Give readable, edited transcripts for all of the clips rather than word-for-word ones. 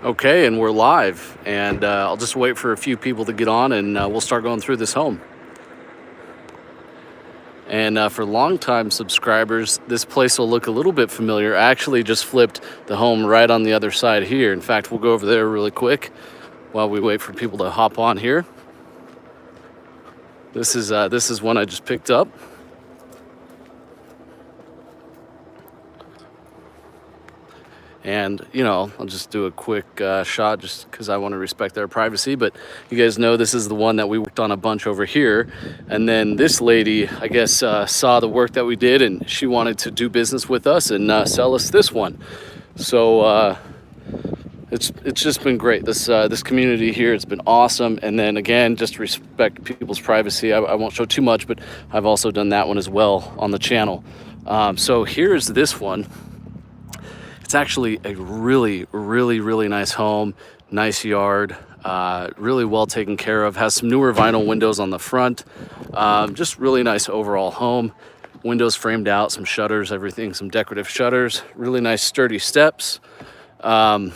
Okay, and we're live, and I'll just wait for a few people to get on, and we'll start going through this home. And for longtime subscribers, this place will look a little bit familiar. I actually just flipped the home right on the other side here. In fact, we'll go over there really quick while we wait for people to hop on here. This is one I just picked up. And, I'll just do a quick shot just because I want to respect their privacy. But you guys know this is the one that we worked on a bunch over here. And then this lady, I guess, saw the work that we did and she wanted to do business with us and sell us this one. So it's just been great. This community here, it's been awesome. And then again, just respect people's privacy. I won't show too much, but I've also done that one as well on the channel. So here's this one. It's actually a really, really, really nice home, nice yard, really well taken care of. Has some newer vinyl windows on the front. Just really nice overall home. Windows framed out, some shutters, everything, some decorative shutters. Really nice sturdy steps. Oh,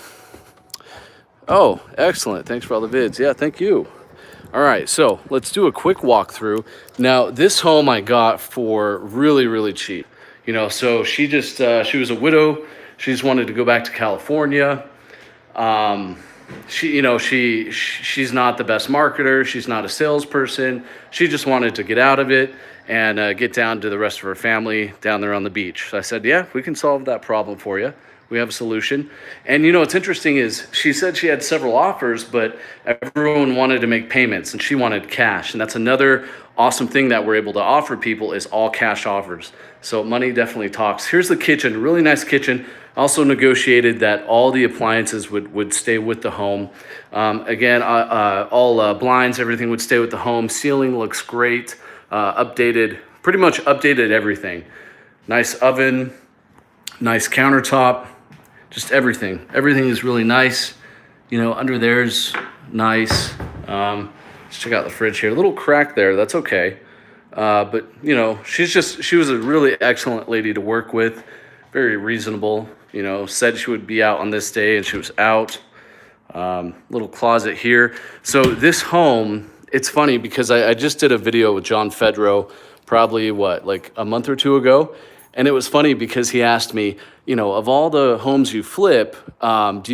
excellent. Thanks for all the vids. Yeah, thank you. All right, so let's do a quick walkthrough. Now, this home I got for really, really cheap. So she was a widow. She just wanted to go back to California. She's not the best marketer. She's not a salesperson. She just wanted to get out of it and get down to the rest of her family down there on the beach. So I said, yeah, we can solve that problem for you. We have a solution. And what's interesting is she said she had several offers, but everyone wanted to make payments and she wanted cash. And that's another awesome thing that we're able to offer people is all cash offers. So money definitely talks. Here's the kitchen, really nice kitchen. Also negotiated that all the appliances would stay with the home. Again, all blinds, everything would stay with the home. Ceiling looks great. Pretty much updated everything. Nice oven, nice countertop, just everything. Everything is really nice. Under there's nice. Let's check out the fridge here. A little crack there, that's okay. But she was a really excellent lady to work with. Very reasonable. Said she would be out on this day and she was out. Little closet here. So this home, it's funny because I just did a video with John Fedro probably like a month or two ago. And it was funny because he asked me, of all the homes you flip, what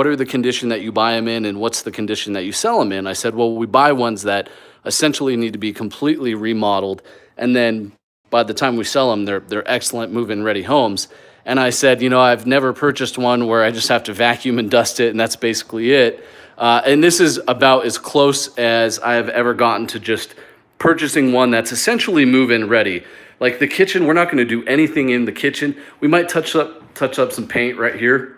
are the condition that you buy them in and what's the condition that you sell them in? I said, well, we buy ones that essentially need to be completely remodeled. And then by the time we sell them, they're excellent move-in ready homes. And I said, I've never purchased one where I just have to vacuum and dust it, and that's basically it. And this is about as close as I have ever gotten to just purchasing one that's essentially move-in ready. Like the kitchen, we're not going to do anything in the kitchen. We might touch up some paint right here,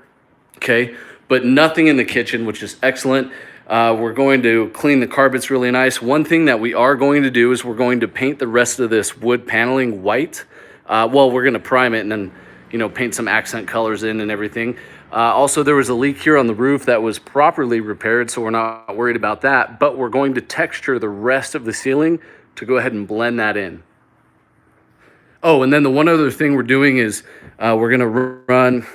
okay? But nothing in the kitchen, which is excellent. We're going to clean the carpets really nice. One thing that we are going to do is we're going to paint the rest of this wood paneling white. We're going to prime it and then paint some accent colors in and everything. Also, there was a leak here on the roof that was properly repaired, so we're not worried about that. But we're going to texture the rest of the ceiling to go ahead and blend that in. Oh, and then the one other thing we're doing is we're going to run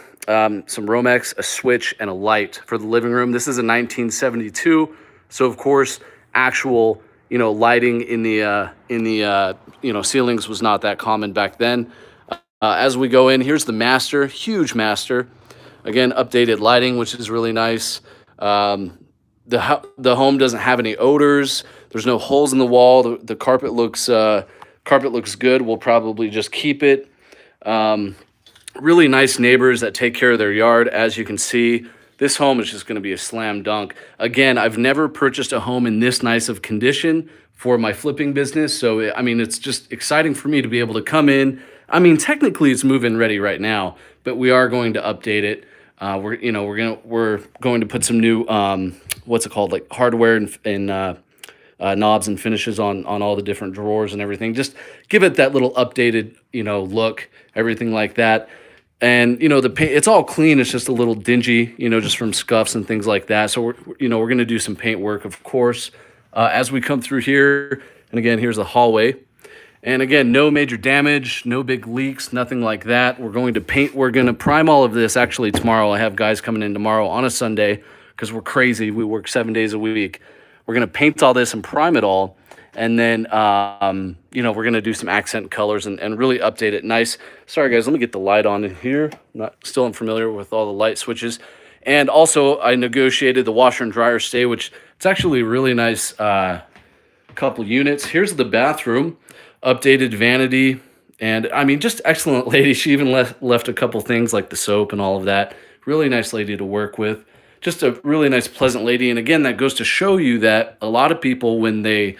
some Romex, a switch, and a light for the living room. This is a 1972, so of course, actual lighting in the ceilings was not that common back then. As we go in, here's the master, huge master. Again, updated lighting, which is really nice. The home doesn't have any odors. There's no holes in the wall. The carpet looks good. We'll probably just keep it. Really nice neighbors that take care of their yard. As you can see, this home is just going to be a slam dunk. Again, I've never purchased a home in this nice of condition for my flipping business. So, it's just exciting for me to be able to come in. Technically it's move-in ready right now, but we are going to update it. We're going to put some new, like hardware and knobs and finishes on all the different drawers and everything. Just give it that little updated, look, everything like that. And, the paint, it's all clean. It's just a little dingy, just from scuffs and things like that. So we're going to do some paint work, of course, as we come through here. And again, here's the hallway. And again, no major damage, no big leaks, nothing like that. We're going to paint, we're going to prime all of this actually tomorrow. I have guys coming in tomorrow on a Sunday because we're crazy. We work 7 days a week. We're going to paint all this and prime it all. And then, we're going to do some accent colors and really update it nice. Sorry, guys, let me get the light on in here. Still unfamiliar with all the light switches. And also, I negotiated the washer and dryer stay, which it's actually a really nice couple units. Here's the bathroom, updated vanity. And, I mean, just excellent lady. She even left a couple things like the soap and all of that. Really nice lady to work with. Just a really nice, pleasant lady. And again, that goes to show you that a lot of people, when they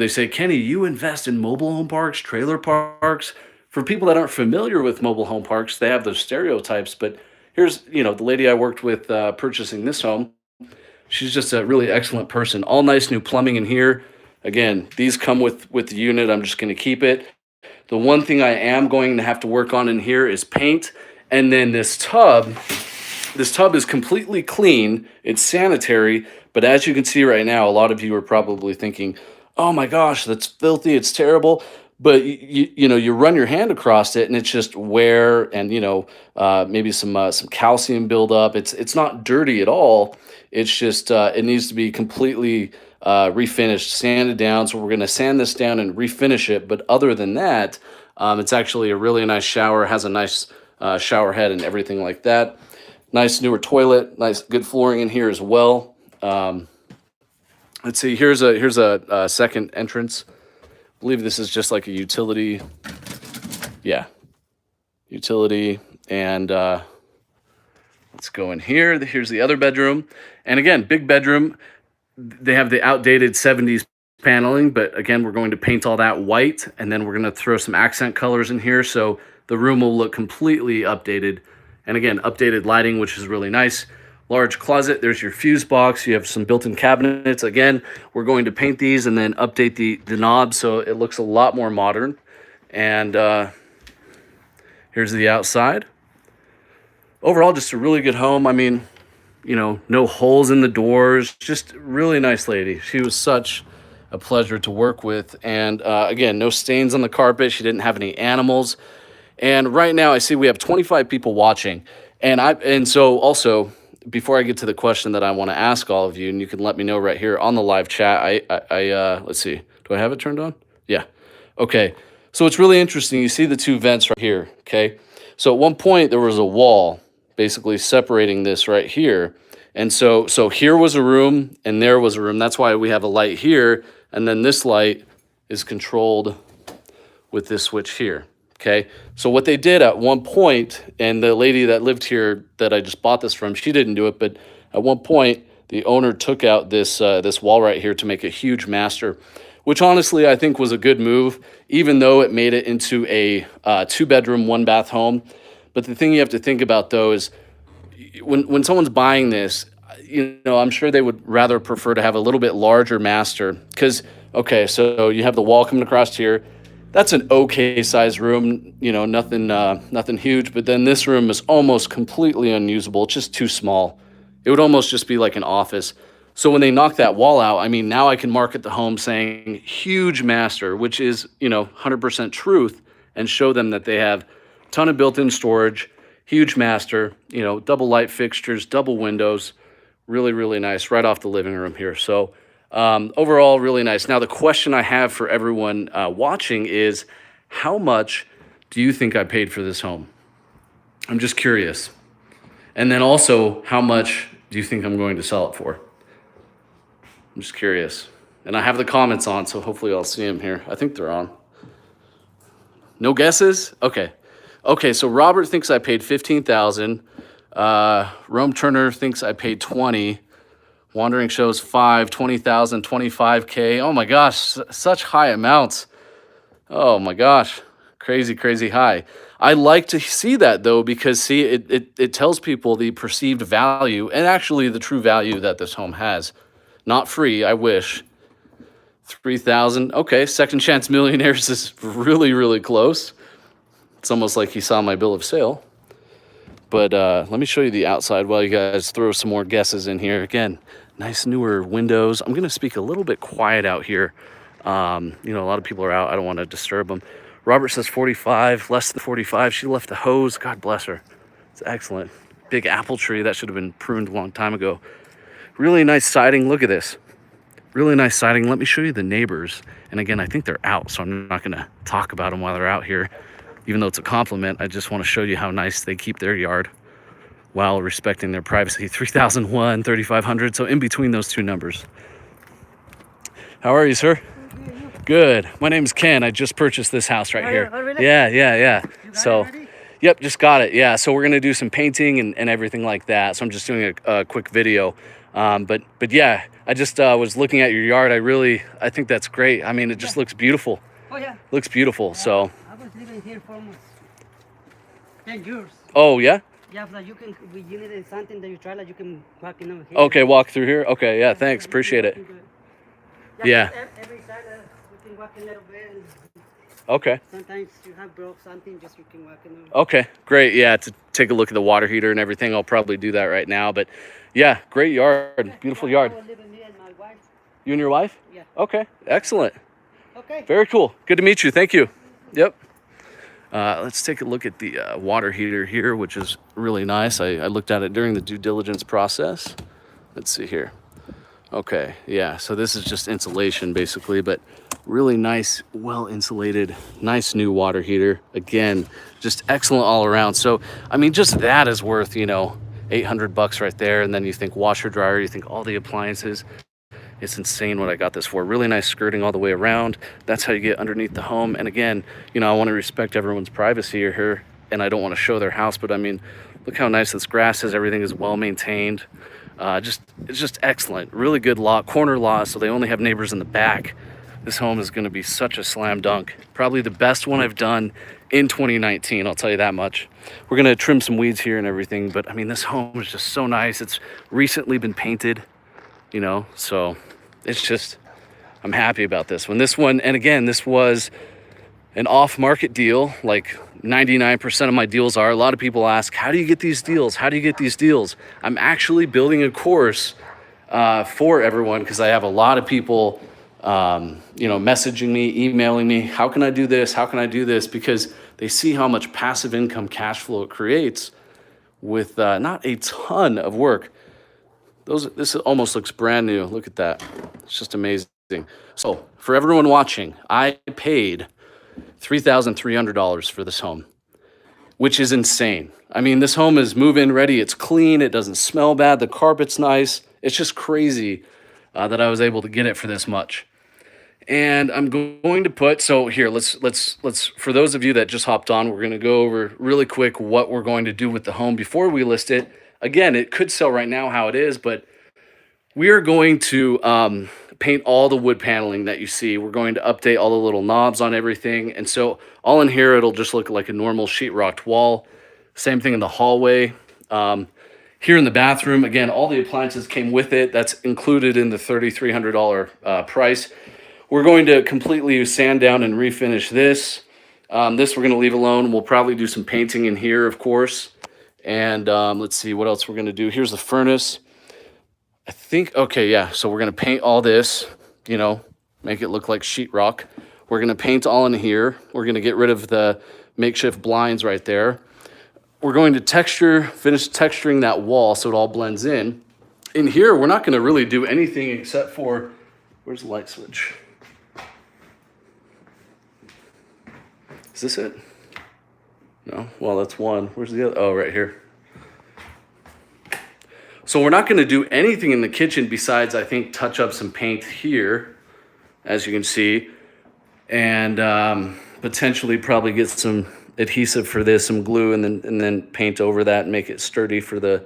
say, Kenny, you invest in mobile home parks, trailer parks. For people that aren't familiar with mobile home parks, they have those stereotypes. But here's, the lady I worked with purchasing this home. She's just a really excellent person. All nice new plumbing in here. Again, these come with the unit. I'm just going to keep it. The one thing I am going to have to work on in here is paint. And then this tub is completely clean. It's sanitary. But as you can see right now, a lot of you are probably thinking, oh my gosh, that's filthy, it's terrible. But you run your hand across it and it's just wear and maybe some calcium buildup. It's not dirty at all. It's just it needs to be completely refinished, sanded down. So we're going to sand this down and refinish it. But other than that, it's actually a really nice shower. Has a nice shower head and everything like that. Nice newer toilet. Nice good flooring in here as well. Let's see. Here's a second entrance. I believe this is just like a utility. Yeah, utility. And let's go in here. Here's the other bedroom. And again, big bedroom. They have the outdated 70s paneling, but again, we're going to paint all that white, and then we're going to throw some accent colors in here, so the room will look completely updated. And again, updated lighting, which is really nice. Large closet. There's your fuse box. You have some built-in cabinets. Again, we're going to paint these and then update the knobs so it looks a lot more modern. And here's the outside. Overall, just a really good home. I mean, no holes in the doors. Just really nice lady. She was such a pleasure to work with. And again, no stains on the carpet. She didn't have any animals. And right now, I see we have 25 people watching. And so also, before I get to the question that I want to ask all of you, and you can let me know right here on the live chat, let's see, do I have it turned on? Yeah. Okay. So it's really interesting. You see the two vents right here. Okay. So at one point there was a wall basically separating this right here. And so here was a room and there was a room. That's why we have a light here. And then this light is controlled with this switch here. Okay, so what they did at one point, and the lady that lived here that I just bought this from, she didn't do it, but at one point, the owner took out this wall right here to make a huge master, which honestly I think was a good move, even though it made it into a 2-bedroom, 1-bath home. But the thing you have to think about, though, is when someone's buying this, I'm sure they would rather prefer to have a little bit larger master. Because, okay, so you have the wall coming across here. That's an okay size room, nothing huge. But then this room is almost completely unusable. It's just too small. It would almost just be like an office. So when they knock that wall out, I mean, now I can market the home saying huge master, which is, 100% truth, and show them that they have a ton of built-in storage, huge master, double light fixtures, double windows, really, really nice right off the living room here. So overall, really nice. Now, the question I have for everyone watching is, how much do you think I paid for this home? I'm just curious. And then also, how much do you think I'm going to sell it for? I'm just curious. And I have the comments on, so hopefully I'll see them here. I think they're on. No guesses? Okay. Okay, so Robert thinks I paid $15,000. Rome Turner thinks I paid $20,000. Wandering shows 5, 20,000, 25K. Oh my gosh, such high amounts. Oh my gosh, crazy, crazy high. I like to see that though, because see, it tells people the perceived value and actually the true value that this home has. Not free, I wish. 3,000. Okay, Second Chance Millionaires is really, really close. It's almost like he saw my bill of sale. But let me show you the outside while you guys throw some more guesses in here. Again, nice newer windows. I'm going to speak a little bit quiet out here You know, a lot of people are out. I don't want to disturb them. Robert says 45, less than 45. She left the hose. God bless her. It's excellent. Big apple tree that should have been pruned a long time ago. Really nice siding. Look at this. Really nice siding. Let me show you the neighbors. And again, I think they're out, so I'm not going to talk about them while they're out here. Even though it's a compliment, I just want to show you how nice they keep their yard while respecting their privacy. 3001, 3500, so in between those two numbers. How are you, sir? Good. My name's Ken. I just purchased this house right here. Oh, really? Yeah. You got So, it already? yep, just got it. Yeah, so we're gonna do some painting and everything like that. So I'm just doing a quick video. But yeah, I just was looking at your yard. I think that's great. I mean, it just looks beautiful. Oh, yeah. Looks beautiful. So, I was living here for almost 10 years. oh yeah. Yeah, like you can, you need something that you try, like you can walk in over here. Okay, walk through here. Okay, yeah, thanks. Appreciate it. Yeah. Every side, you can walk in a little bit. And Okay. sometimes you have broke something, just you can walk in over. Okay, great. Yeah, to take a look at the water heater and everything. I'll probably do that right now. But yeah, great yard. Beautiful yard. I was living me and my wife. You and your wife? Yeah. Okay, excellent. Okay. Very cool. Good to meet you. Thank you. Yep. Let's take a look at the water heater here, which is really nice. I looked at it during the due diligence process. Let's see here. Okay, yeah, so this is just insulation basically, but really nice, well insulated, nice new water heater. Again, just excellent all around. So, I mean, just that is worth, you know, $800 right there. And then you think washer, dryer, you think all the appliances. It's insane what I got this for. Really nice skirting all the way around. That's how you get underneath the home. And again, you know, I want to respect everyone's privacy here, and I don't want to show their house, but I mean, look how nice this grass is. Everything is well maintained. It's just excellent. Really good lot, corner lot, so they only have neighbors in the back. This home is going to be such a slam dunk. Probably the best one I've done in 2019, I'll tell you that much. We're going to trim some weeds here and everything, but I mean, this home is just so nice. It's recently been painted, you know, so it's just, I'm happy about this one. This one, and again, this was an off-market deal. Like 99% of my deals are. A lot of people ask, how do you get these deals? How do you get these deals? I'm actually building a course for everyone, because I have a lot of people, you know, messaging me, emailing me, how can I do this? How can I do this? Because they see how much passive income cash flow it creates with not a ton of work. This almost looks brand new. Look at that. It's just amazing. So for everyone watching, I paid $3,300 for this home, which is insane. I mean, this home is move-in ready. It's clean. It doesn't smell bad. The carpet's nice. It's just crazy that I was able to get it for this much. And I'm going to put, so here, let's, for those of you that just hopped on, we're going to go over really quick what we're going to do with the home before we list it. Again, it could sell right now how it is, but we are going to paint all the wood paneling that you see. We're going to update all the little knobs on everything. And so all in here, it'll just look like a normal sheetrocked wall. Same thing in the hallway. Here in the bathroom, again, all the appliances came with it. That's included in the $3,300 price. We're going to completely sand down and refinish this. This we're going to leave alone. We'll probably do some painting in here, of course. And let's see what else we're going to do. Here's the furnace. I think, okay, yeah. So we're going to paint all this, you know, make it look like sheetrock. We're going to paint all in here. We're going to get rid of the makeshift blinds right there. We're going to finish texturing that wall so it all blends in. In here, we're not going to really do anything except for, where's the light switch? Is this it? No? Well, that's one. Where's the other? Oh, right here. So we're not going to do anything in the kitchen besides, I think, touch up some paint here, as you can see, and potentially probably get some adhesive for this, some glue, and then paint over that and make it sturdy for the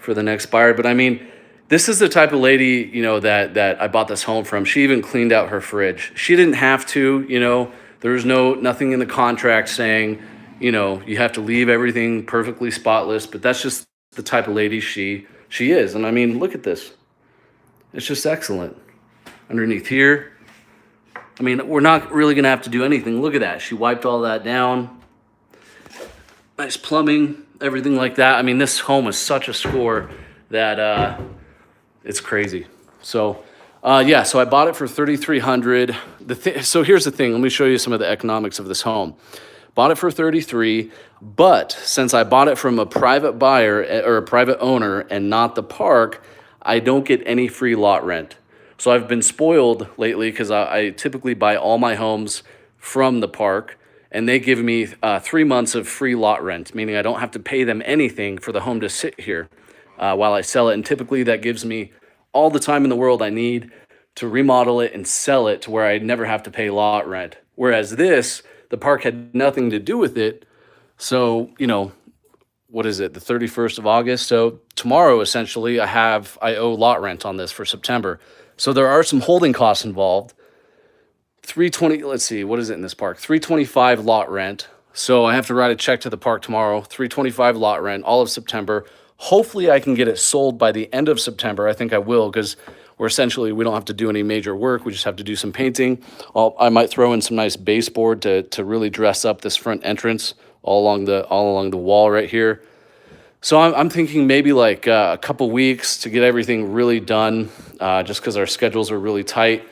next buyer. But I mean, this is the type of lady, you know, that I bought this home from. She even cleaned out her fridge. She didn't have to, you know. There was nothing in the contract saying, you know, you have to leave everything perfectly spotless. But that's just the type of lady she is. And I mean, look at this. It's just excellent. Underneath here, I mean, we're not really gonna have to do anything. Look at that. She wiped all that down. Nice plumbing, everything like that. I mean, this home is such a score that it's crazy. So Yeah, so I bought it for 3,300. So here's the thing. Let me show you some of the economics of this home. Bought it for 33, but since I bought it from a private buyer or a private owner and not the park, I don't get any free lot rent. So I've been spoiled lately because I typically buy all my homes from the park, and they give me 3 months of free lot rent, meaning I don't have to pay them anything for the home to sit here while I sell it. And typically that gives me all the time in the world I need to remodel it and sell it to where I never have to pay lot rent. Whereas this, the park had nothing to do with it. So, what is it, the 31st of August? So tomorrow, essentially, I owe lot rent on this for September. So there are some holding costs involved. 320, let's see, what is it in this park? 325 lot rent. So I have to write a check to the park tomorrow, 325 lot rent, all of September. Hopefully I can get it sold by the end of September. I think I will, because we don't have to do any major work. We just have to do some painting. I might throw in some nice baseboard to really dress up this front entrance all along the wall right here. So I'm thinking maybe like a couple weeks to get everything really done, just because our schedules are really tight.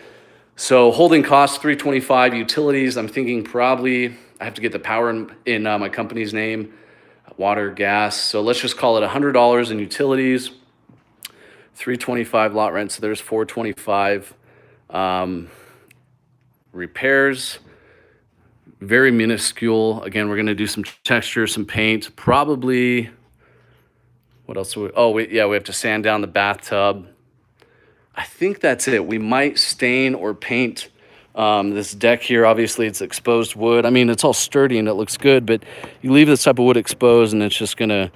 So holding costs 325, utilities. I'm thinking probably I have to get the power in my company's name, water, gas. So let's just call it $100 in utilities, 325 lot rent. So there's 425. Repairs, very minuscule. Again, we're gonna do some texture, some paint, probably. What else? We have to sand down the bathtub. I think that's it. We might stain or paint this deck here. Obviously, it's exposed wood. I mean, it's all sturdy and it looks good, but you leave this type of wood exposed and it's just gonna,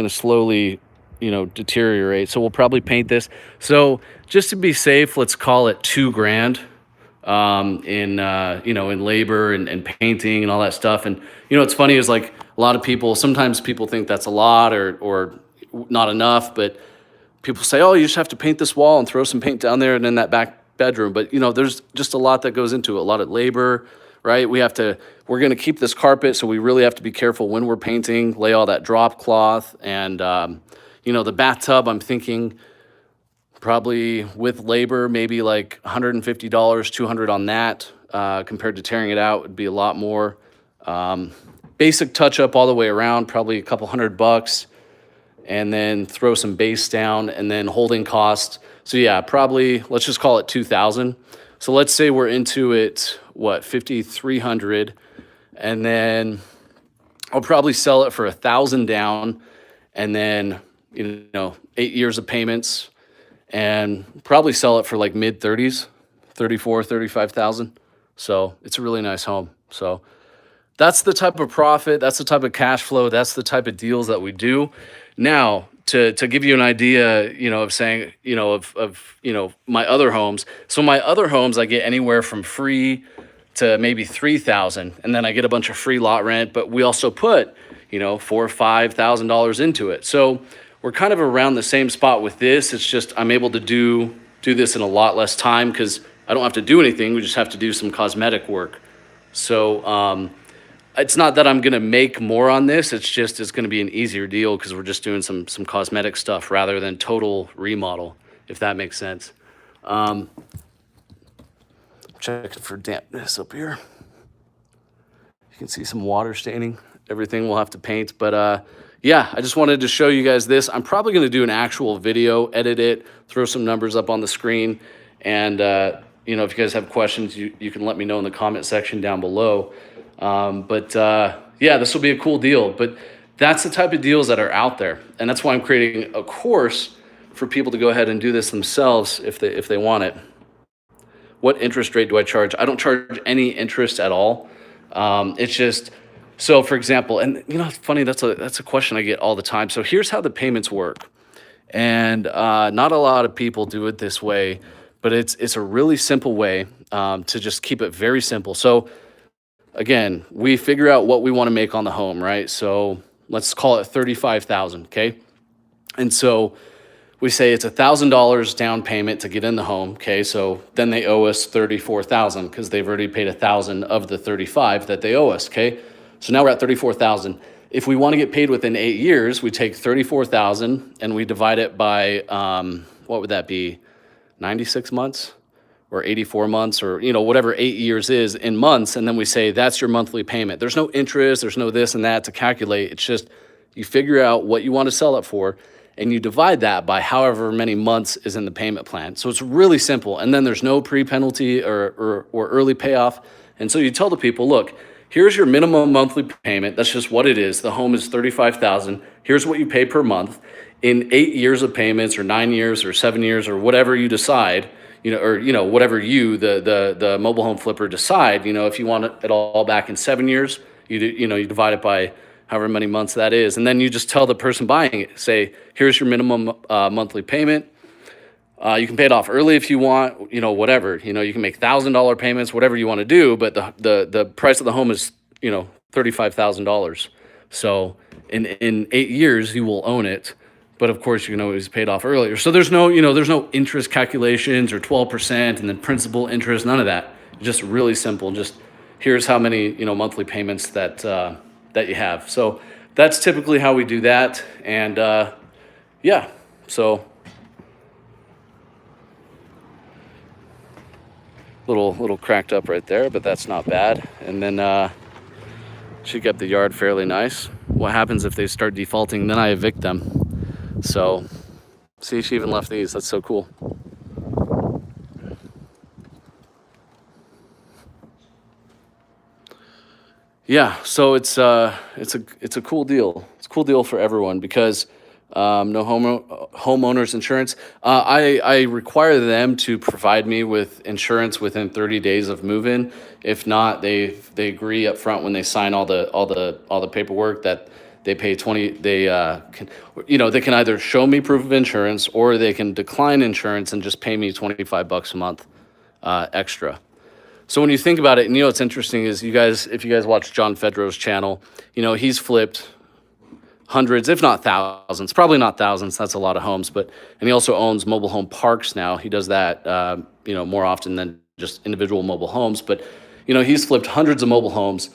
slowly, deteriorate. So we'll probably paint this. So just to be safe, let's call it $2,000 in labor and painting and all that stuff. And what's funny is like a lot of people, sometimes people think that's a lot or not enough, but people say, oh, you just have to paint this wall and throw some paint down there and in that back bedroom. But there's just a lot that goes into it, a lot of labor, right? We're going to keep this carpet, so we really have to be careful when we're painting, lay all that drop cloth. And, the bathtub, I'm thinking probably with labor, maybe like $150, $200 on that, compared to tearing it out would be a lot more. Basic touch up all the way around, probably a couple $100, and then throw some base down and then holding cost. So yeah, probably let's just call it 2,000. So let's say we're into it, 5,300, and then I'll probably sell it for 1,000 down, and then 8 years of payments, and probably sell it for like mid-30s, 34, 35,000. So it's a really nice home. So that's the type of profit, that's the type of cash flow, that's the type of deals that we do. Now, to give you an idea, of saying, my other homes. So my other homes, I get anywhere from free to maybe 3,000, and then I get a bunch of free lot rent. But we also put, $4,000 or $5,000 into it. So we're kind of around the same spot with this. It's just I'm able to do this in a lot less time because I don't have to do anything. We just have to do some cosmetic work. So it's not that I'm going to make more on this. It's going to be an easier deal because we're just doing some cosmetic stuff rather than total remodel, if that makes sense. Check for dampness up here. You can see some water staining. Everything we'll have to paint. But yeah, I just wanted to show you guys this. I'm probably going to do an actual video, edit it, throw some numbers up on the screen. And, if you guys have questions, you can let me know in the comment section down below. Yeah, this will be a cool deal, but that's the type of deals that are out there. And that's why I'm creating a course for people to go ahead and do this themselves if they want it. What interest rate do I charge? I don't charge any interest at all. It's just, so for example, and it's funny, that's a question I get all the time. So here's how the payments work. And not a lot of people do it this way, but it's a really simple way to just keep it very simple. So again, we figure out what we want to make on the home, right? So let's call it 35,000, okay? And so we say it's $1,000 down payment to get in the home, okay? So then they owe us 34,000 because they've already paid 1,000 of the 35 that they owe us, okay? So now we're at 34,000. If we want to get paid within 8 years, we take 34,000 and we divide it by what would that be? 96 months or 84 months or, whatever 8 years is in months. And then we say, that's your monthly payment. There's no interest, there's no this and that to calculate. It's just you figure out what you want to sell it for and you divide that by however many months is in the payment plan. So it's really simple. And then there's no pre-penalty or early payoff. And so you tell the people, look, here's your minimum monthly payment. That's just what it is. The home is $35,000. Here's what you pay per month. In 8 years of payments or 9 years or 7 years or whatever you decide, whatever the mobile home flipper decide, if you want it all back in 7 years, you divide it by however many months that is. And then you just tell the person buying it, say, here's your minimum monthly payment. You can pay it off early if you want, whatever, you can make $1,000 payments, whatever you want to do. But the price of the home is, $35,000. So in 8 years, you will own it. But of course, you can always pay it off earlier. So there's no interest calculations or 12% and then principal interest, none of that. Just really simple. Just here's how many, monthly payments that you have. So that's typically how we do that. And so little cracked up right there, but that's not bad. And then she kept the yard fairly nice. What happens if they start defaulting? Then I evict them. So, see, she even left these. That's so cool. Yeah, so it's a cool deal. It's a cool deal for everyone because no homeowners insurance. I require them to provide me with insurance within 30 days of move-in. If not, they agree up front when they sign all the paperwork that they pay 20. They can either show me proof of insurance or they can decline insurance and just pay me $25 a month extra. So when you think about it, and what's interesting is if you guys watch John Fedro's channel, he's flipped hundreds, if not thousands, probably not thousands. That's a lot of homes, and he also owns mobile home parks now. He does that, more often than just individual mobile homes. But, he's flipped hundreds of mobile homes.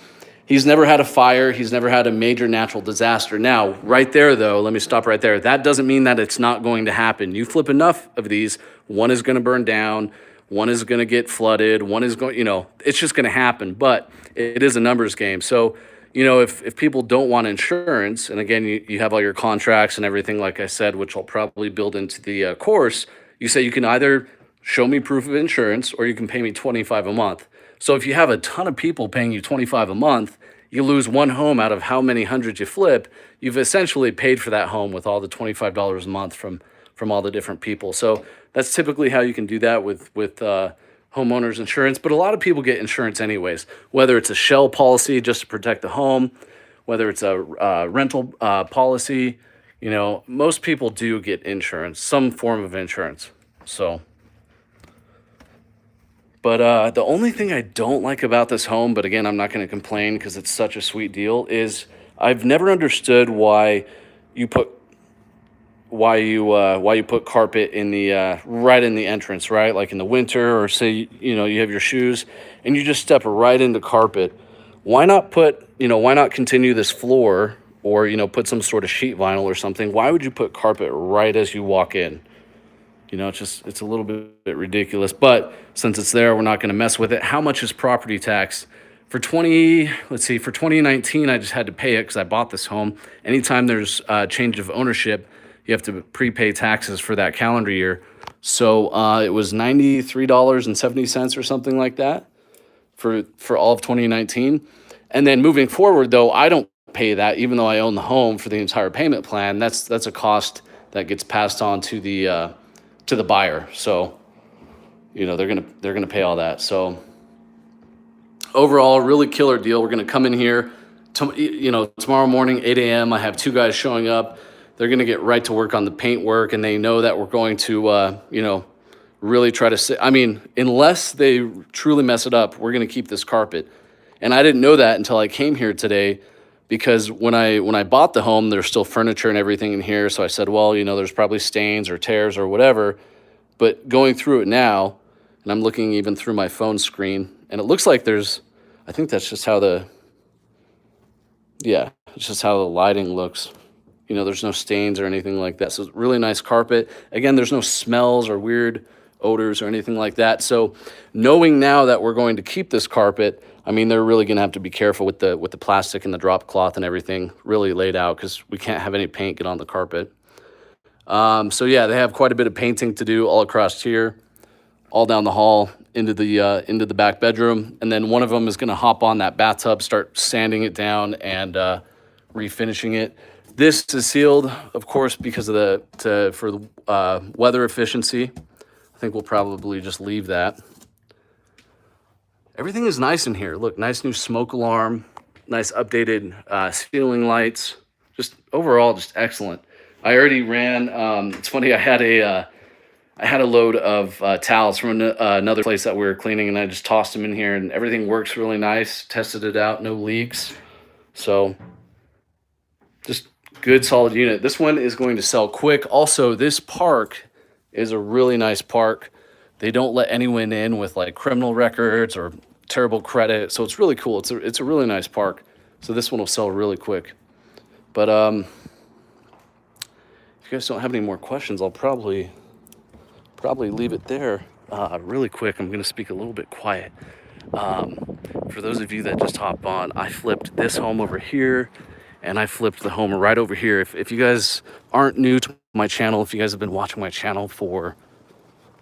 He's never had a fire. He's never had a major natural disaster. Now, right there, though, let me stop right there. That doesn't mean that it's not going to happen. You flip enough of these, one is going to burn down, one is going to get flooded, one is going, it's just going to happen. But it is a numbers game. So, if people don't want insurance, and again, you have all your contracts and everything, like I said, which I'll probably build into the course, you say you can either show me proof of insurance or you can pay me $25 a month. So if you have a ton of people paying you $25 a month, you lose one home out of how many hundreds you flip. You've essentially paid for that home with all the $25 a month from all the different people. So that's typically how you can do that with homeowners insurance. But a lot of people get insurance anyways, whether it's a shell policy just to protect the home, whether it's a rental policy. Most people do get insurance, some form of insurance. So. But the only thing I don't like about this home, but again, I'm not going to complain because it's such a sweet deal, is I've never understood why you put carpet in the right in the entrance, right? Like in the winter, or say you have your shoes and you just step right into carpet. Why not continue this floor or put some sort of sheet vinyl or something? Why would you put carpet right as you walk in? It's a little bit ridiculous, but since it's there, we're not going to mess with it. How much is property tax? For 2019, I just had to pay it because I bought this home. Anytime there's a change of ownership, you have to prepay taxes for that calendar year. So it was $93.70 or something like that for all of 2019. And then moving forward, though, I don't pay that, even though I own the home for the entire payment plan. That's a cost that gets passed on to the buyer. So, they're gonna pay all that. So overall, really killer deal. We're gonna come in here, tomorrow morning, 8 a.m. I have 2 guys showing up. They're gonna get right to work on the paint work, and they know that we're going to, really try to unless they truly mess it up, we're gonna keep this carpet. And I didn't know that until I came here today, because when I bought the home, there's still furniture and everything in here. So I said, well, there's probably stains or tears or whatever. But going through it now, and I'm looking even through my phone screen, and it looks like I think that's just how it's just how the lighting looks. There's no stains or anything like that. So it's really nice carpet. Again, there's no smells or weird odors or anything like that. So knowing now that we're going to keep this carpet, I mean, they're really going to have to be careful with the plastic and the drop cloth and everything really laid out, because we can't have any paint get on the carpet. So yeah, they have quite a bit of painting to do all across here, all down the hall into the back bedroom. And then one of them is going to hop on that bathtub, start sanding it down and refinishing it. This is sealed, of course, because of for the weather efficiency. I think we'll probably just leave that. Everything is nice in here. Look, nice new smoke alarm, nice updated ceiling lights. Just overall, just excellent. I already ran. It's funny. I had a load of towels from another place that we were cleaning, and I just tossed them in here, and everything works really nice. Tested it out, no leaks. So just good, solid unit. This one is going to sell quick. Also, this park is a really nice park. They don't let anyone in with like criminal records or terrible credit. So it's really cool. It's a really nice park. So this one will sell really quick. But if you guys don't have any more questions, I'll probably leave it there. Really quick, I'm going to speak a little bit quiet. For those of you that just hopped on, I flipped this home over here, and I flipped the home right over here. If you guys aren't new to my channel, if you guys have been watching my channel for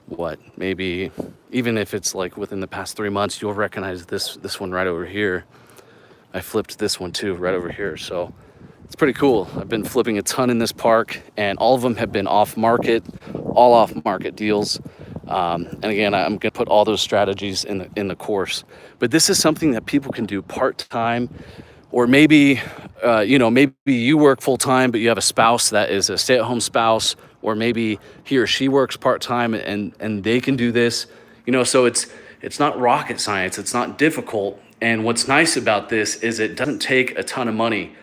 what, maybe even if it's like within the past 3 months, you'll recognize this one right over here. I flipped this one too, right over here. So it's pretty cool. I've been flipping a ton in this park, and all of them have been off market, all off market deals. And again, I'm going to put all those strategies in the course. But this is something that people can do part-time, or maybe, maybe you work full-time, but you have a spouse that is a stay-at-home spouse, or maybe he or she works part-time and they can do this. So it's not rocket science. It's not difficult. And what's nice about this is it doesn't take a ton of money,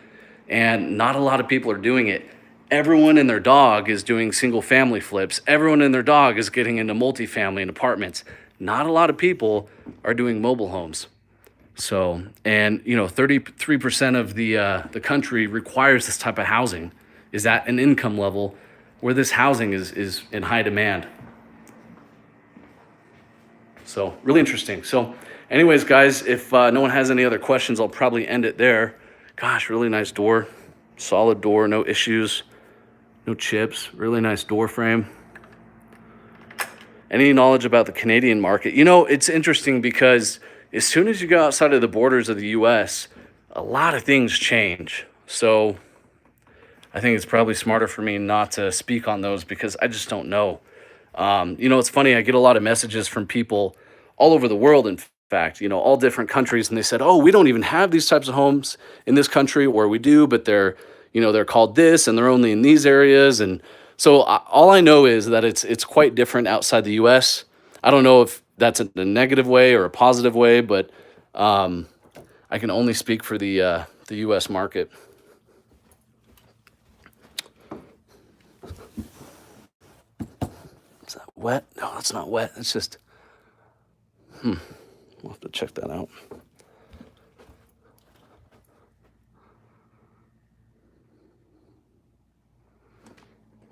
and not a lot of people are doing it. Everyone and their dog is doing single family flips. Everyone and their dog is getting into multifamily and apartments. Not a lot of people are doing mobile homes. So, and 33% of the country requires this type of housing, is at an income level where this housing is in high demand. So really interesting. So anyways, guys, if no one has any other questions, I'll probably end it there. Gosh, really nice door, solid door, no issues, no chips, really nice door frame. Any knowledge about the Canadian market? It's interesting because as soon as you go outside of the borders of the US, a lot of things change. So I think it's probably smarter for me not to speak on those because I just don't know. It's funny, I get a lot of messages from people all over the world, in fact, all different countries, and they said, oh, we don't even have these types of homes in this country, or we do, but they're called this, and they're only in these areas. And so all I know is that it's quite different outside the US. I don't know if that's in a negative way or a positive way, but I can only speak for the US market. Is that wet? No, that's not wet. It's just, we'll have to check that out.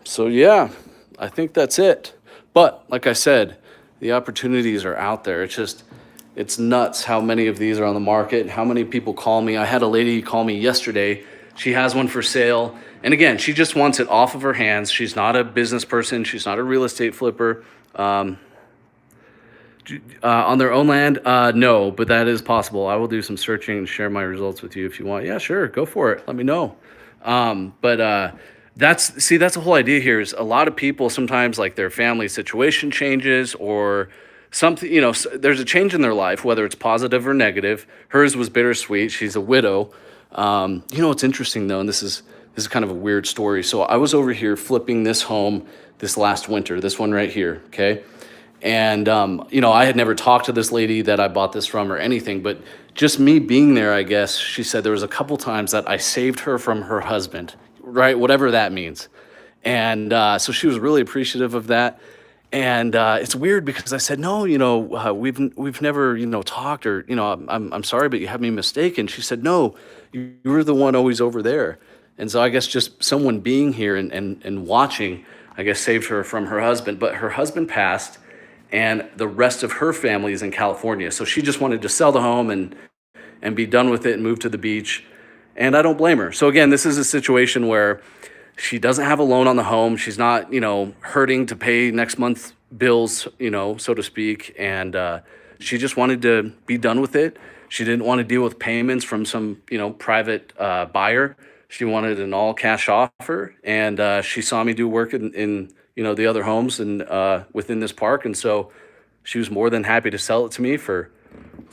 So yeah, I think that's it. But like I said, the opportunities are out there. It's nuts how many of these are on the market, how many people call me. I had a lady call me yesterday. She has one for sale. And again, she just wants it off of her hands. She's not a business person. She's not a real estate flipper. On their own land? No, but that is possible. I will do some searching and share my results with you if you want. Yeah, sure. Go for it. Let me know. That's the whole idea here is a lot of people sometimes like their family situation changes or something, there's a change in their life, whether it's positive or negative. Hers was bittersweet. She's a widow. What's interesting though, and this is kind of a weird story. So I was over here flipping this home this last winter, this one right here. Okay. And, I had never talked to this lady that I bought this from or anything, but just me being there, I guess, she said there was a couple times that I saved her from her husband, right? Whatever that means. And so she was really appreciative of that. And it's weird because I said, no, we've never, talked or, I'm sorry, but you have me mistaken. She said, no, you were the one always over there. And so I guess just someone being here and watching, I guess, saved her from her husband. But her husband passed. and the rest of her family is in California. So she just wanted to sell the home and be done with it and move to the beach. And I don't blame her. So again, this is a situation where she doesn't have a loan on the home. She's not, hurting to pay next month's bills, so to speak. And she just wanted to be done with it. She didn't want to deal with payments from some, private buyer. She wanted an all cash offer. And she saw me do work in the other homes and within this park. And so she was more than happy to sell it to me for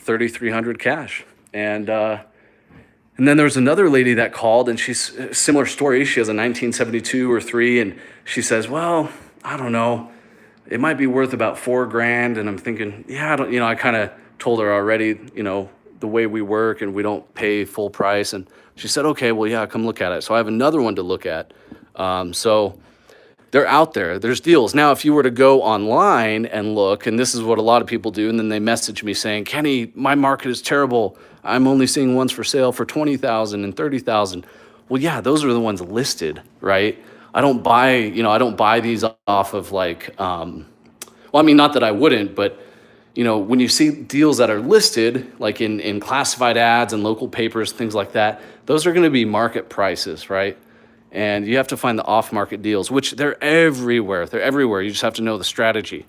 $3,300 cash. And then there was another lady that called, and she's a similar story. She has a 1972 or 3, and she says, well, I don't know, it might be worth about $4,000. And I'm thinking, yeah, I kind of told her already, the way we work and we don't pay full price. And she said, okay, well, yeah, come look at it. So I have another one to look at. So they're out there. There's deals. Now, if you were to go online and look, and this is what a lot of people do, and then they message me saying, Kenny, my market is terrible. I'm only seeing ones for sale for $20,000 and $30,000. Well, yeah, those are the ones listed, right? I don't buy these off of not that I wouldn't, but when you see deals that are listed, like in classified ads and local papers, things like that, those are going to be market prices, right? And you have to find the off-market deals, which they're everywhere. They're everywhere. You just have to know the strategy.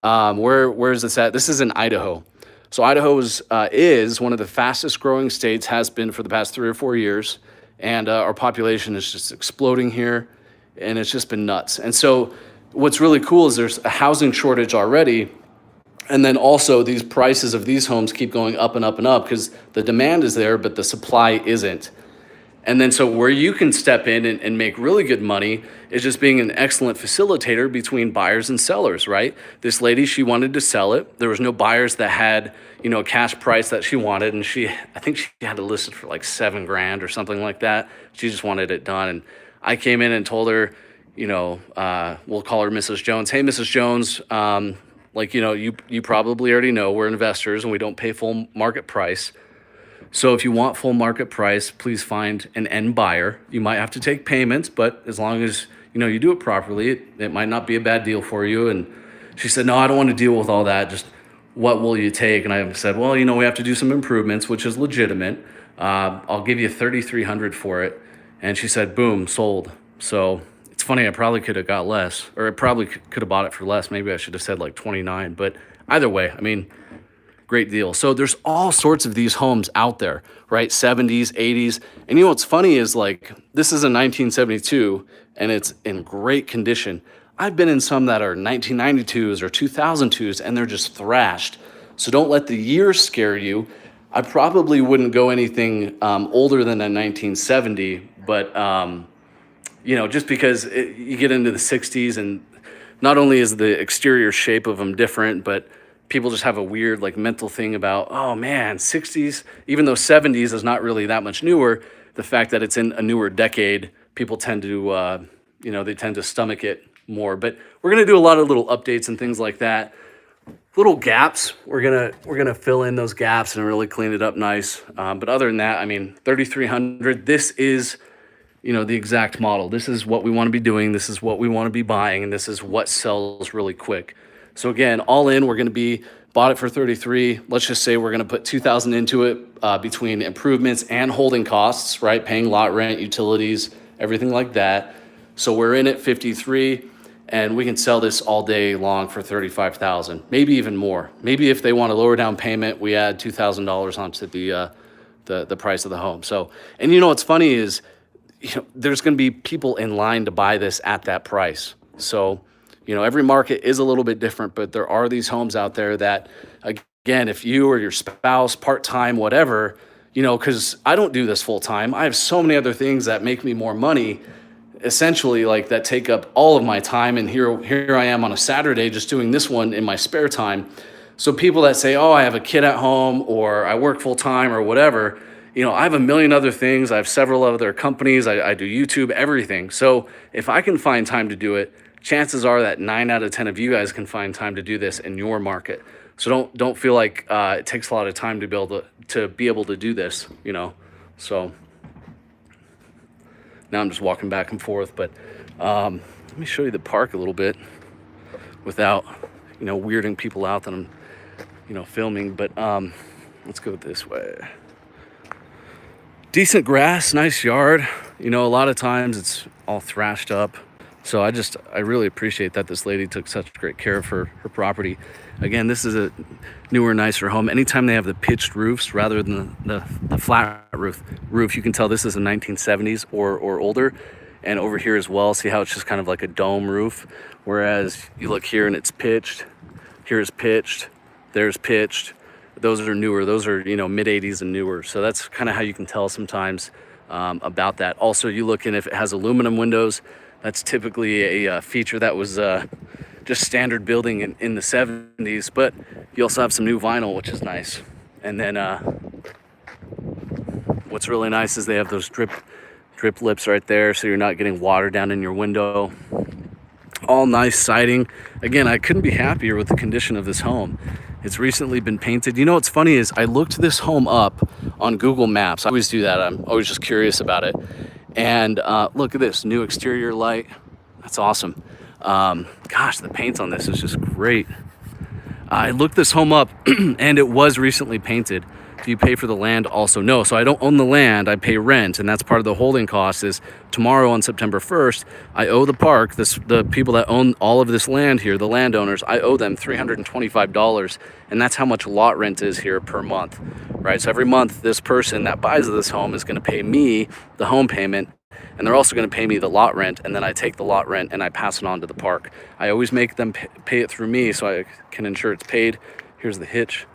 Where is this at? This is in Idaho. So Idaho is one of the fastest growing states, has been for the past 3 or 4 years. And our population is just exploding here. And it's just been nuts. And so what's really cool is there's a housing shortage already. And then also these prices of these homes keep going up and up and up because the demand is there, but the supply isn't. And then so where you can step in and make really good money is just being an excellent facilitator between buyers and sellers, right? This lady, she wanted to sell it. There was no buyers that had, a cash price that she wanted. And I think she had it listed for like $7,000 or something like that. She just wanted it done. And I came in and told her, we'll call her Mrs. Jones. Hey, Mrs. Jones, you probably already know we're investors and we don't pay full market price. So if you want full market price, please find an end buyer. You might have to take payments, but as long as you do it properly, it might not be a bad deal for you. And she said, no, I don't want to deal with all that. Just what will you take? And I said, well, we have to do some improvements, which is legitimate. I'll give you $3,300 for it. And she said, boom, sold. So it's funny, I probably could have got less, or I probably could have bought it for less. Maybe I should have said like 29, but either way, great deal. So there's all sorts of these homes out there, right? 70s, 80s. And what's funny is this is a 1972 and it's in great condition. I've been in some that are 1992s or 2002s and they're just thrashed. So don't let the years scare you. I probably wouldn't go anything older than a 1970, but just because you get into the 60s and not only is the exterior shape of them different, but people just have a weird mental thing about, oh man, 60s, even though 70s is not really that much newer, the fact that it's in a newer decade, people tend to, they tend to stomach it more. But we're going to do a lot of little updates and things like that. Little gaps, we're gonna fill in those gaps and really clean it up nice. But other than that, 3,300, this is, the exact model. This is what we want to be doing. This is what we want to be buying. And this is what sells really quick. So again, all in, we're going to be bought it for 33. Let's just say we're going to put 2,000 into it between improvements and holding costs, right? Paying lot rent, utilities, everything like that. So we're in at 53 and we can sell this all day long for 35,000, maybe even more. Maybe if they want a lower down payment, we add $2,000 onto the price of the home. So, and what's funny is, there's going to be people in line to buy this at that price. So, every market is a little bit different, but there are these homes out there that, again, if you or your spouse, part-time, whatever, because I don't do this full-time. I have so many other things that make me more money, essentially, that take up all of my time. And here I am on a Saturday just doing this one in my spare time. So people that say, oh, I have a kid at home or I work full-time or whatever, I have a million other things. I have several other companies. I do YouTube, everything. So if I can find time to do it, chances are that 9 out of 10 of you guys can find time to do this in your market. So don't feel like it takes a lot of time to be able to do this, So now I'm just walking back and forth, but let me show you the park a little bit without, weirding people out that I'm, filming. But let's go this way. Decent grass, nice yard. A lot of times it's all thrashed up. So I really appreciate that this lady took such great care of her property. Again, this is a newer, nicer home. Anytime they have the pitched roofs rather than the flat roof, you can tell this is a 1970s or older. And over here as well, see how it's just kind of like a dome roof. Whereas you look here and it's pitched. Here's pitched, there's pitched. Those are newer. Those are, mid 80s and newer. So that's kind of how you can tell sometimes about that. Also, you look in if it has aluminum windows. That's typically a feature that was just standard building in the 70s. But you also have some new vinyl, which is nice. And then what's really nice is they have those drip lips right there, so you're not getting water down in your window. All nice siding. Again, I couldn't be happier with the condition of this home. It's recently been painted. What's funny is I looked this home up on Google Maps. I always do that. I'm always just curious about it. And look at this new exterior light. That's awesome. Gosh, the paint on this is just great. I looked this home up and it was recently painted. Do you pay for the land? Also, no. So I don't own the land, I pay rent, and that's part of the holding cost. Is tomorrow on September 1st, I owe the park, the people that own all of this land here, the landowners, I owe them $325, and that's how much lot rent is here per month, right? So every month, this person that buys this home is going to pay me the home payment, and they're also going to pay me the lot rent, and then I take the lot rent and I pass it on to the park. I always make them pay it through me so I can ensure it's paid. Here's the hitch.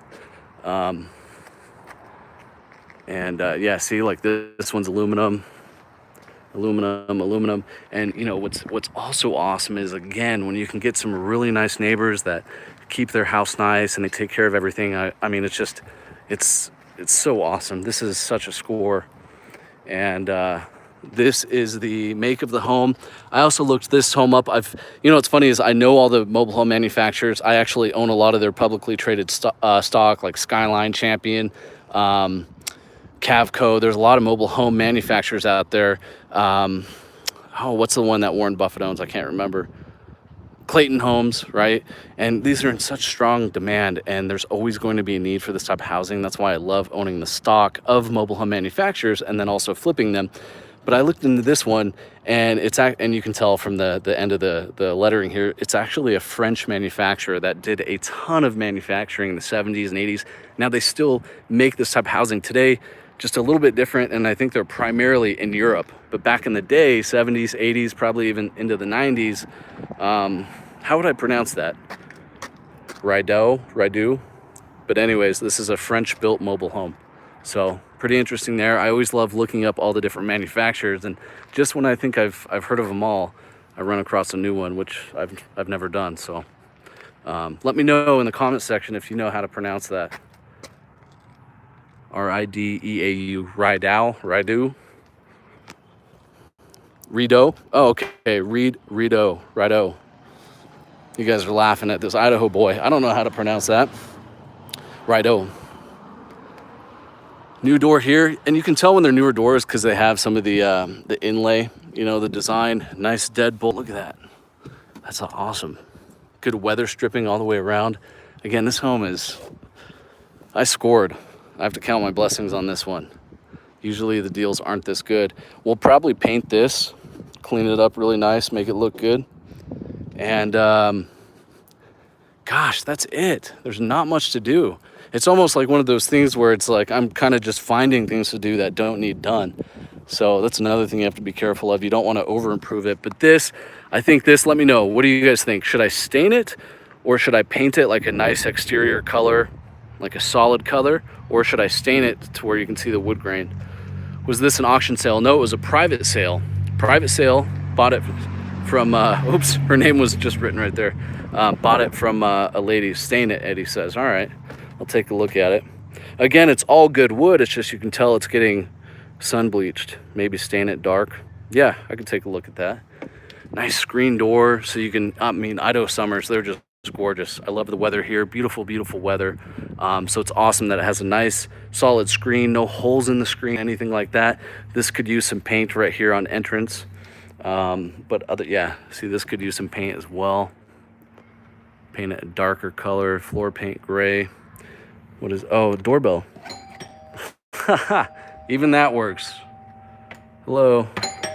Yeah, see, like this one's aluminum. And what's also awesome is, again, when you can get some really nice neighbors that keep their house nice and they take care of everything. I mean, it's so awesome. This is such a score. And this is the make of the home. I also looked this home up. What's funny is I know all the mobile home manufacturers. I actually own a lot of their publicly traded stock, like Skyline, Champion, Cavco. There's a lot of mobile home manufacturers out there. What's the one that Warren Buffett owns? I can't remember. Clayton Homes, right? And these are in such strong demand, and there's always going to be a need for this type of housing. That's why I love owning the stock of mobile home manufacturers and then also flipping them. But I looked into this one, and you can tell from the end of the lettering here, it's actually a French manufacturer that did a ton of manufacturing in the 70s and 80s. Now they still make this type of housing today, just a little bit different, and I think they're primarily in Europe. But back in the day, 70s, 80s, probably even into the 90s, how would I pronounce that? Rideau? But anyways, this is a French-built mobile home. So pretty interesting there. I always love looking up all the different manufacturers, and just when I think I've heard of them all, I run across a new one, which I've never done. So let me know in the comment section if you know how to pronounce that. Rideau, Rideau. Oh, okay, Rideau. You guys are laughing at this Idaho boy. I don't know how to pronounce that. Rideau. New door here, and you can tell when they're newer doors because they have some of the inlay, the design. Nice deadbolt. Look at that. That's awesome. Good weather stripping all the way around. Again, this home I scored. I have to count my blessings on this one. Usually the deals aren't this good. We'll probably paint this, clean it up really nice, make it look good. And gosh, that's it. There's not much to do. It's almost like one of those things where it's like I'm kind of just finding things to do that don't need done. So that's another thing you have to be careful of. You don't want to over improve it. But I think let me know. What do you guys think? Should I stain it, or should I paint it like a nice exterior color, like a solid color, or should I stain it to where you can see the wood grain? Was this an auction sale? No, it was a private sale. Bought it from, oops, her name was just written right there. Bought it from a lady. Stain it, Eddie says. All right, I'll take a look at it. Again, it's all good wood. It's just you can tell it's getting sun bleached. Maybe stain it dark. Yeah, I can take a look at that. Nice screen door, so you can, Idaho summers, they're just gorgeous. I love the weather here. Beautiful, beautiful weather. So it's awesome that it has a nice solid screen, no holes in the screen, anything like that. This could use some paint right here on entrance. See, this could use some paint as well. Paint it a darker color, floor paint gray. What is, oh, doorbell. Even that works. Hello,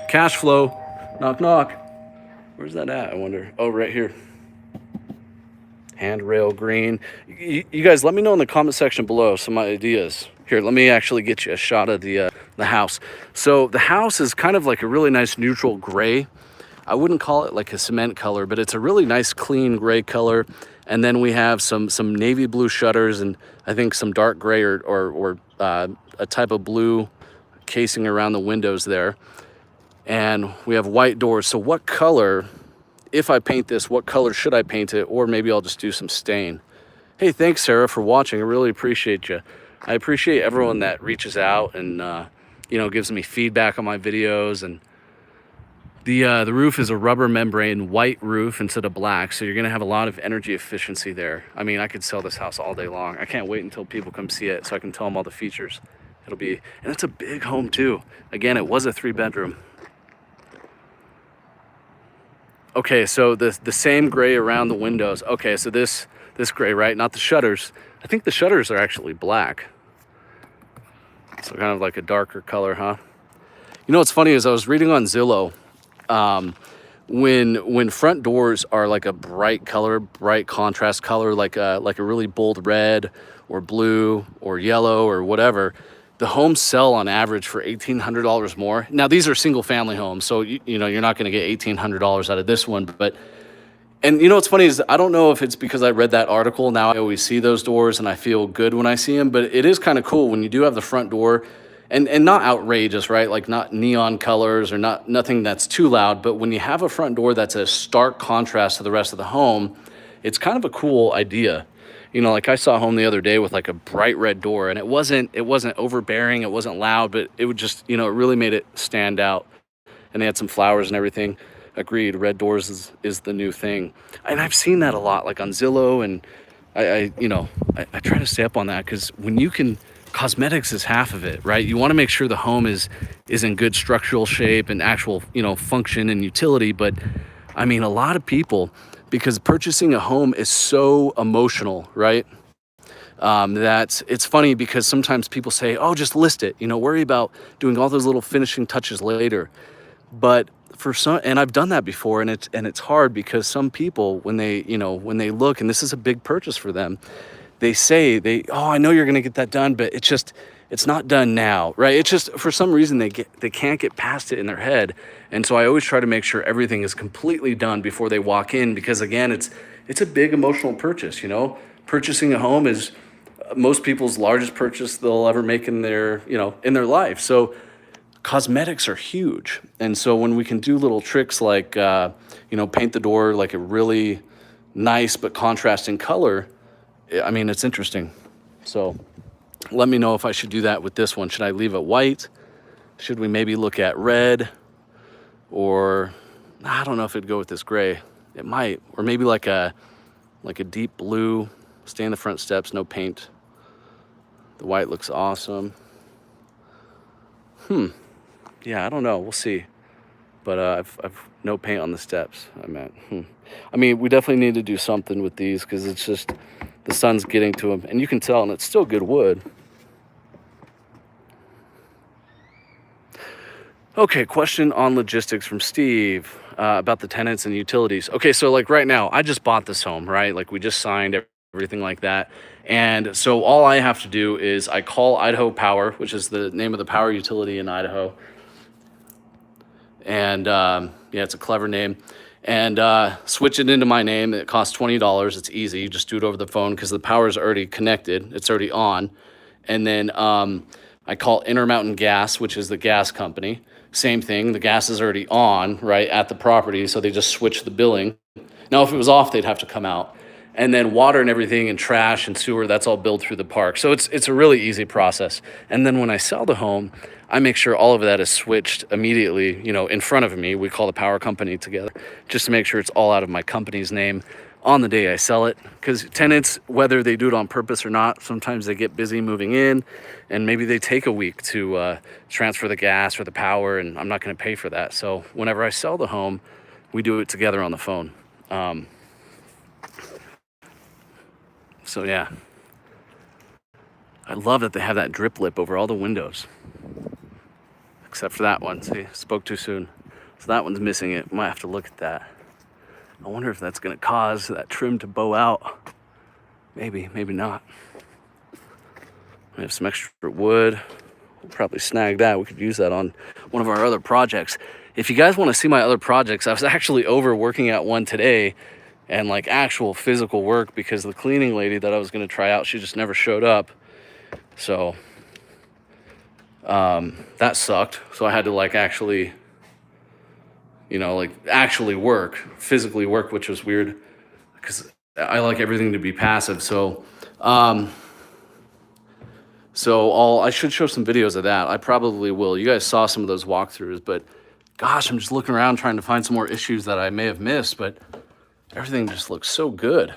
cash flow, knock, knock. Where's that at, I wonder? Oh, right here. Handrail green. You guys, let me know in the comment section below some ideas. Here, let me actually get you a shot of the house. So the house is kind of like a really nice neutral gray. I wouldn't call it like a cement color, but it's a really nice clean gray color. And then we have some navy blue shutters, and I think some dark gray or a type of blue casing around the windows there. And we have white doors. So what color, if I paint this, what color should I paint it? Or maybe I'll just do some stain. Hey, thanks, Sarah, for watching. I really appreciate you. I appreciate everyone that reaches out and, you know, gives me feedback on my videos. And the roof is a rubber membrane white roof instead of black, so you're gonna have a lot of energy efficiency there. I mean, I could sell this house all day long. I can't wait until people come see it so I can tell them all the features. It'll be, and it's a big home too. Again, it was a 3-bedroom. Okay, so the same gray around the windows. Okay, so this gray, right? Not the shutters. I think the shutters are actually black. So kind of like a darker color, huh? You know what's funny is I was reading on Zillow, when front doors are like a bright color, bright contrast color, like a really bold red or blue or yellow or whatever, the homes sell on average for $1,800 more. Now these are single family homes, so you know you're not going to get $1,800 out of this one. But, and you know what's funny is I don't know if it's because I read that article. Now I always see those doors and I feel good when I see them. But it is kind of cool when you do have the front door. And not outrageous, right? Like not neon colors or nothing that's too loud. But when you have a front door that's a stark contrast to the rest of the home, it's kind of a cool idea. You know, like I saw a home the other day with like a bright red door, and it wasn't overbearing, it wasn't loud, but it would just, you know, it really made it stand out. And they had some flowers and everything. Agreed, red doors is the new thing. And I've seen that a lot, like on Zillow, and I try to stay up on that, because when you can, cosmetics is half of it, right? You want to make sure the home is in good structural shape and actual, you know, function and utility. But I mean, a lot of people, because purchasing a home is so emotional, right? That it's funny because sometimes people say, oh, just list it, you know, worry about doing all those little finishing touches later. But for some, and I've done that before, and it's hard because some people, when they look, and this is a big purchase for them, they say, oh, I know you're going to get that done, but it's not done now, right? It's just, for some reason, they can't get past it in their head. And so I always try to make sure everything is completely done before they walk in, because again, it's a big emotional purchase, you know? Purchasing a home is most people's largest purchase they'll ever make in their life. So cosmetics are huge. And so when we can do little tricks like, paint the door like a really nice but contrasting color, I mean, it's interesting. So let me know if I should do that with this one. Should I leave it white? Should we maybe look at red? Or I don't know if it'd go with this gray. It might. Or maybe like a deep blue. Stay in the front steps, no paint. The white looks awesome. Yeah, I don't know. We'll see. But I've no paint on the steps. I mean, we definitely need to do something with these, because it's just the sun's getting to them, and you can tell, and it's still good wood. Okay, question on logistics from Steve about the tenants and utilities. Okay, so like right now, I just bought this home, right? Like we just signed everything like that. And so all I have to do is I call Idaho Power, which is the name of the power utility in Idaho. And yeah, it's a clever name. And switch it into my name. It costs $20. It's easy. You just do it over the phone because the power is already connected. It's already on. And then I call Intermountain Gas, which is the gas company. Same thing. The gas is already on, right, at the property. So they just switch the billing. Now, if it was off, they'd have to come out. And then water and everything and trash and sewer, that's all billed through the park. So it's a really easy process. And then when I sell the home, I make sure all of that is switched immediately, you know, in front of me. We call the power company together just to make sure it's all out of my company's name on the day I sell it. Because tenants, whether they do it on purpose or not, sometimes they get busy moving in and maybe they take a week to transfer the gas or the power, and I'm not going to pay for that. So whenever I sell the home, we do it together on the phone. So yeah, I love that they have that drip lip over all the windows, except for that one. See, spoke too soon. So that one's missing it. Might have to look at that. I wonder if that's gonna cause that trim to bow out. Maybe, maybe not. We have some extra wood. We'll probably snag that. We could use that on one of our other projects. If you guys want to see my other projects, I was actually over working at one today, and like actual physical work, because the cleaning lady that I was going to try out, she just never showed up. So that sucked. So I had to like actually, like actually work, physically work, which was weird because I like everything to be passive. So I should show some videos of that. I probably will. You guys saw some of those walkthroughs, but gosh, I'm just looking around trying to find some more issues that I may have missed, but everything just looks so good.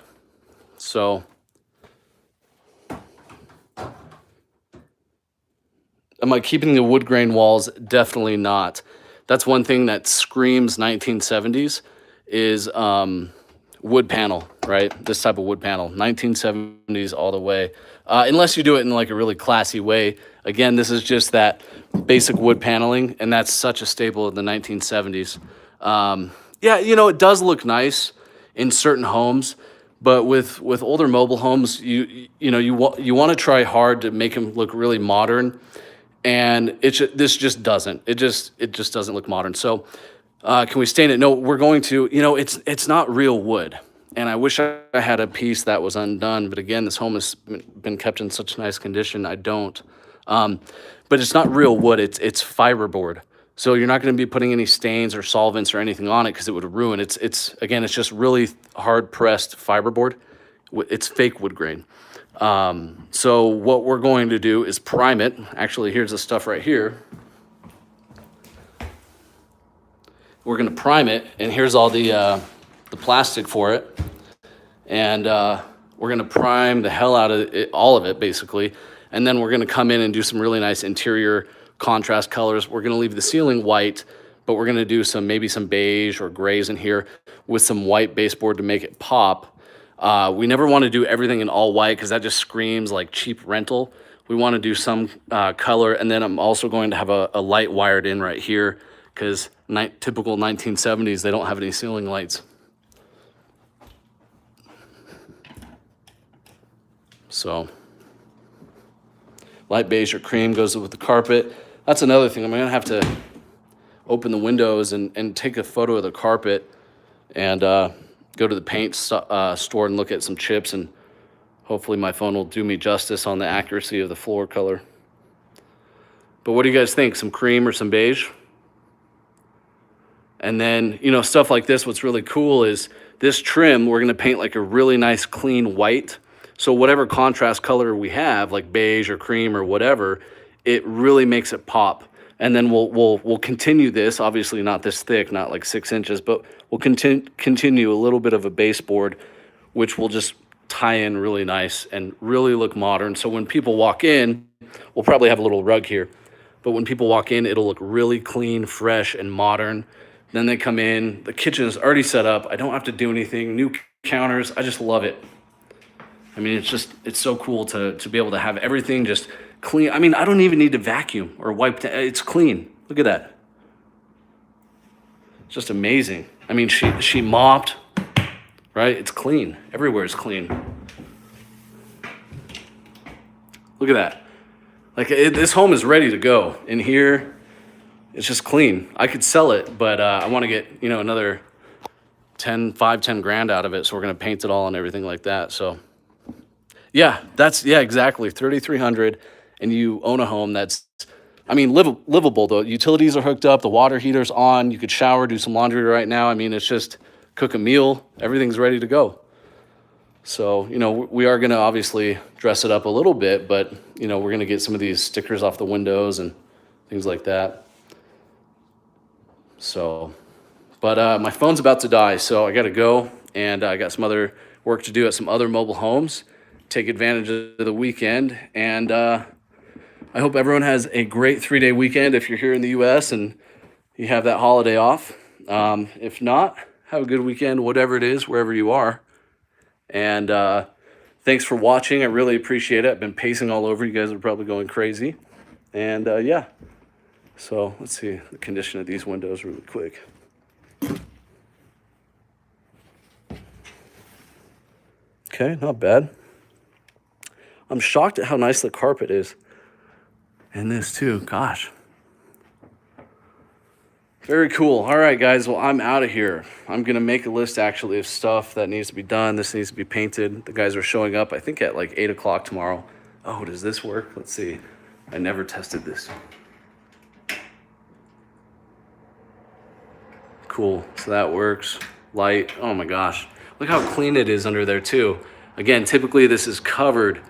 So am I keeping the wood grain walls? Definitely not. That's one thing that screams 1970s is wood panel, right? This type of wood panel, 1970s all the way. Unless you do it in like a really classy way. Again, this is just that basic wood paneling, and that's such a staple of the 1970s. Yeah, it does look nice in certain homes, but with older mobile homes, you want to try hard to make them look really modern, and this just doesn't. It just doesn't look modern. So, can we stain it? No, we're going to. It's not real wood. And I wish I had a piece that was undone. But again, this home has been kept in such nice condition. I don't. But it's not real wood. It's fiberboard. So you're not going to be putting any stains or solvents or anything on it because it would ruin. It's just really hard pressed fiberboard. It's fake wood grain. So what we're going to do is prime it. Actually, here's the stuff right here. We're going to prime it, and here's all the plastic for it, and we're going to prime the hell out of it, all of it basically, and then we're going to come in and do some really nice interior contrast colors. We're going to leave the ceiling white, but we're going to do maybe some beige or grays in here with some white baseboard to make it pop. We never want to do everything in all white because that just screams like cheap rental. We want to do some color, and then I'm also going to have a light wired in right here because typical 1970s, they don't have any ceiling lights. So light beige or cream goes with the carpet. That's another thing. I'm going to have to open the windows and take a photo of the carpet and go to the paint store and look at some chips, and hopefully my phone will do me justice on the accuracy of the floor color. But what do you guys think? Some cream or some beige? And then, stuff like this, what's really cool is this trim, we're going to paint like a really nice clean white. So whatever contrast color we have, like beige or cream or whatever, it really makes it pop. And then we'll continue this, obviously not this thick, not like 6 inches, but we'll continue a little bit of a baseboard, which will just tie in really nice and really look modern. So when people walk in, we'll probably have a little rug here, but when people walk in, it'll look really clean, fresh, and modern. Then they come in, the kitchen is already set up. I don't have to do anything, new counters. I just love it. I mean, it's so cool to be able to have everything just clean. I mean, I don't even need to vacuum or wipe. It's clean. Look at that. It's just amazing. I mean, she mopped, right? It's clean. Everywhere is clean. Look at that. Like this home is ready to go. In here, it's just clean. I could sell it, but I want to get another 10 grand out of it. So we're gonna paint it all and everything like that. So. Yeah, exactly. 3,300, and you own a home that's, livable. The utilities are hooked up, the water heater's on. You could shower, do some laundry right now. I mean, it's just cook a meal. Everything's ready to go. So, we are going to obviously dress it up a little bit, but, we're going to get some of these stickers off the windows and things like that. So, but my phone's about to die, so I got to go, and I got some other work to do at some other mobile homes. Take advantage of the weekend, and I hope everyone has a great 3-day weekend if you're here in the U.S. and you have that holiday off. If not, have a good weekend, whatever it is, wherever you are. And Thanks for watching. I really appreciate it. I've been pacing all over. You guys are probably going crazy. And yeah, so let's see the condition of these windows really quick. Okay, not bad. I'm shocked at how nice the carpet is. And this too, gosh. Very cool. All right, guys. Well, I'm out of here. I'm going to make a list actually of stuff that needs to be done. This needs to be painted. The guys are showing up, I think, at like 8 o'clock tomorrow. Oh, does this work? Let's see. I never tested this. Cool. So that works. Light. Oh my gosh. Look how clean it is under there too. Again, typically this is covered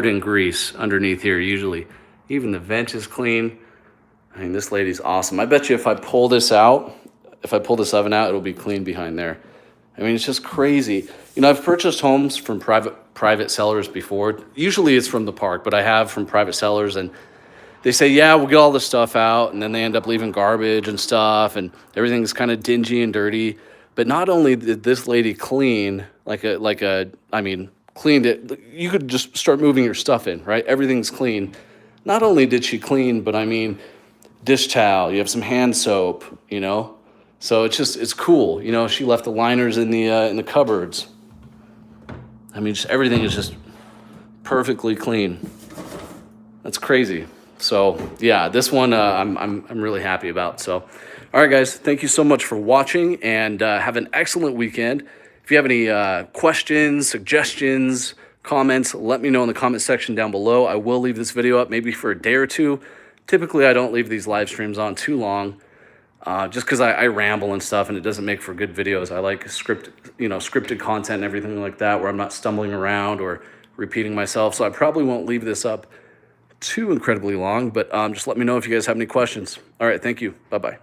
in grease underneath here usually. Even the vent is clean. I mean, this lady's awesome. I bet you if I pull this oven out, it'll be clean behind there. I mean, it's just crazy. You know, I've purchased homes from private sellers before. Usually it's from the park, but I have from private sellers, and they say, yeah, we'll get all this stuff out, and then they end up leaving garbage and stuff, and everything's kind of dingy and dirty. But not only did this lady clean, cleaned it, you could just start moving your stuff in, right? Everything's clean. Not only did she clean, but I mean, dish towel, you have some hand soap, you know? So it's cool. You know, she left the liners in the cupboards. I mean, just everything is just perfectly clean. That's crazy. So yeah, this one I'm really happy about. So, all right, guys, thank you so much for watching, and have an excellent weekend. If you have any questions, suggestions, comments, let me know in the comment section down below. I will leave this video up maybe for a day or two. Typically, I don't leave these live streams on too long, just because I ramble and stuff, and it doesn't make for good videos. I like scripted content and everything like that, where I'm not stumbling around or repeating myself. So I probably won't leave this up too incredibly long, but just let me know if you guys have any questions. All right, thank you. Bye-bye.